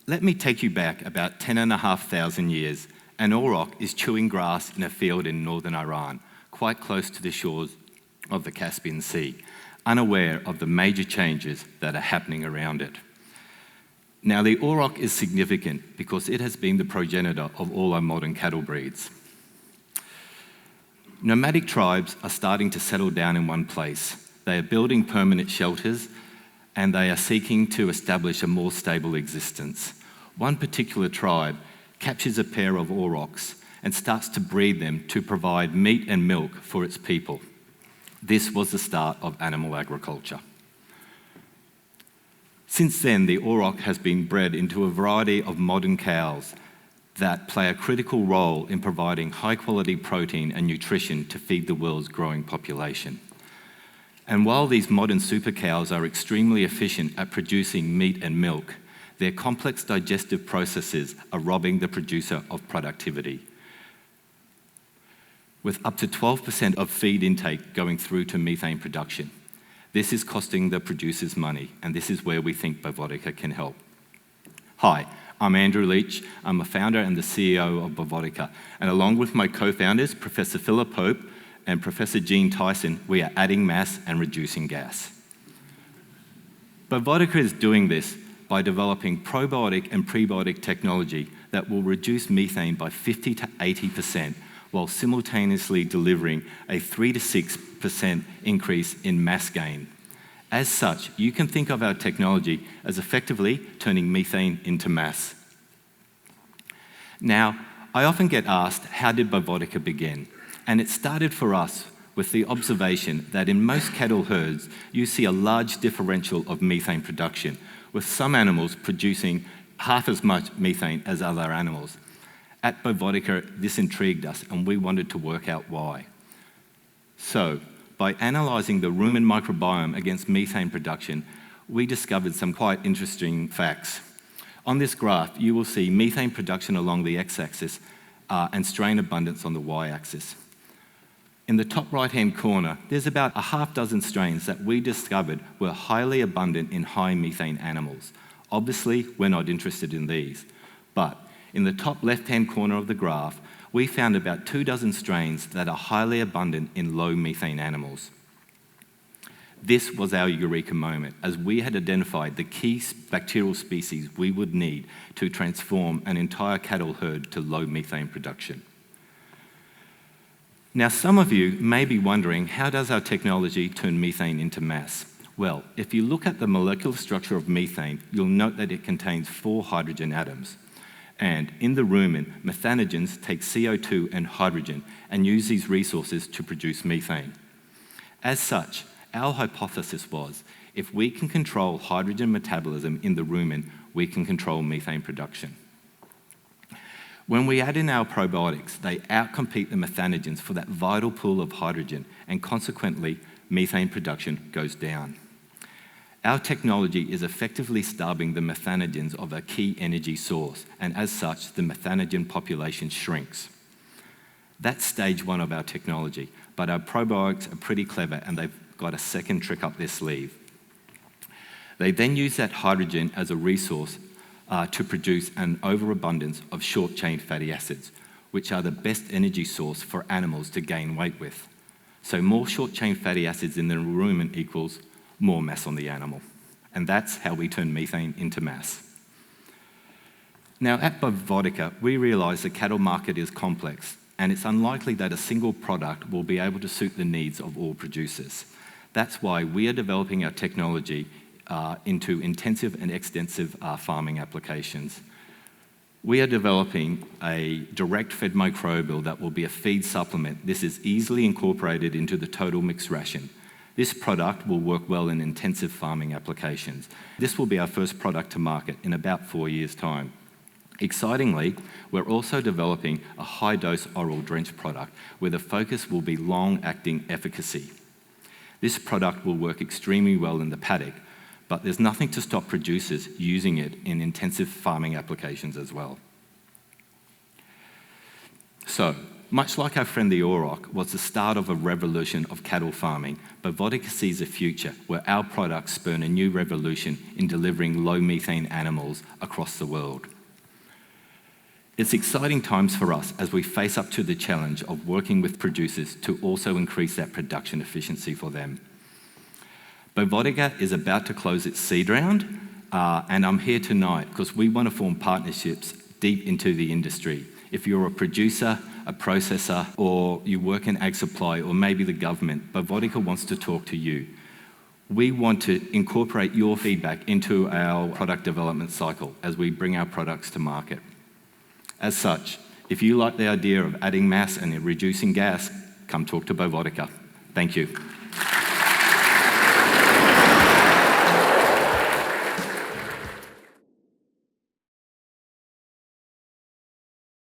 Let me take you back about 10,500 years. An auroch is chewing grass in a field in northern Iran, quite close to the shores of the Caspian Sea, unaware of the major changes that are happening around it. Now, the auroch is significant because it has been the progenitor of all our modern cattle breeds. Nomadic tribes are starting to settle down in one place. They are building permanent shelters, and they are seeking to establish a more stable existence. One particular tribe captures a pair of aurochs and starts to breed them to provide meat and milk for its people. This was the start of animal agriculture. Since then, the auroch has been bred into a variety of modern cows that play a critical role in providing high-quality protein and nutrition to feed the world's growing population. And while these modern super cows are extremely efficient at producing meat and milk, their complex digestive processes are robbing the producer of productivity, with up to 12% of feed intake going through to methane production. This is costing the producers money, and this is where we think Bovotica can help. Hi, I'm Andrew Leach. I'm a founder and the CEO of Bovotica, and along with my co-founders, Professor Philip Pope and Professor Gene Tyson, we are adding mass and reducing gas. Bovotica is doing this by developing probiotic and prebiotic technology that will reduce methane by 50 to 80%, while simultaneously delivering a 3 to 6% increase in mass gain. As such, you can think of our technology as effectively turning methane into mass. Now, I often get asked, how did Bovotica begin? And it started for us with the observation that in most cattle herds, you see a large differential of methane production, with some animals producing half as much methane as other animals. At Bovotica, this intrigued us, and we wanted to work out why. So, by analysing the rumen microbiome against methane production, we discovered some quite interesting facts. On this graph, you will see methane production along the x-axis and strain abundance on the y-axis. In the top right-hand corner, there's about a half dozen strains that we discovered were highly abundant in high methane animals. Obviously, we're not interested in these. But in the top left-hand corner of the graph, we found about 24 strains that are highly abundant in low methane animals. This was our eureka moment, as we had identified the key bacterial species we would need to transform an entire cattle herd to low methane production. Now, some of you may be wondering, how does our technology turn methane into mass? Well, if you look at the molecular structure of methane, you'll note that it contains 4 hydrogen atoms. And in the rumen, methanogens take CO2 and hydrogen and use these resources to produce methane. As such, our hypothesis was, if we can control hydrogen metabolism in the rumen, we can control methane production. When we add in our probiotics, they outcompete the methanogens for that vital pool of hydrogen, and consequently, methane production goes down. Our technology is effectively starving the methanogens of a key energy source, and as such, the methanogen population shrinks. That's stage 1 of our technology, but our probiotics are pretty clever, and they've got a second trick up their sleeve. They then use that hydrogen as a resource to produce an overabundance of short-chain fatty acids, which are the best energy source for animals to gain weight with. So more short-chain fatty acids in the rumen equals more mass on the animal. And that's how we turn methane into mass. Now, at Bovotica, we realise the cattle market is complex, and it's unlikely that a single product will be able to suit the needs of all producers. That's why we are developing our technology into intensive and extensive farming applications. We are developing a direct-fed microbial that will be a feed supplement. This is easily incorporated into the total mixed ration. This product will work well in intensive farming applications. This will be our first product to market in about 4 years' time. Excitingly, we're also developing a high-dose oral drench product where the focus will be long-acting efficacy. This product will work extremely well in the paddock, but there's nothing to stop producers using it in intensive farming applications as well. So, Much like our friend the auroch was the start of a revolution of cattle farming, Bovotica sees a future where our products spurn a new revolution in delivering low methane animals across the world. It's exciting times for us as we face up to the challenge of working with producers to also increase that production efficiency for them. Bovotica is about to close its seed round, and I'm here tonight because we want to form partnerships deep into the industry. If you're a producer, a processor, or you work in ag supply, or maybe the government, Bovotica wants to talk to you. We want to incorporate your feedback into our product development cycle as we bring our products to market. As such, if you like the idea of adding mass and reducing gas, come talk to Bovotica. Thank you.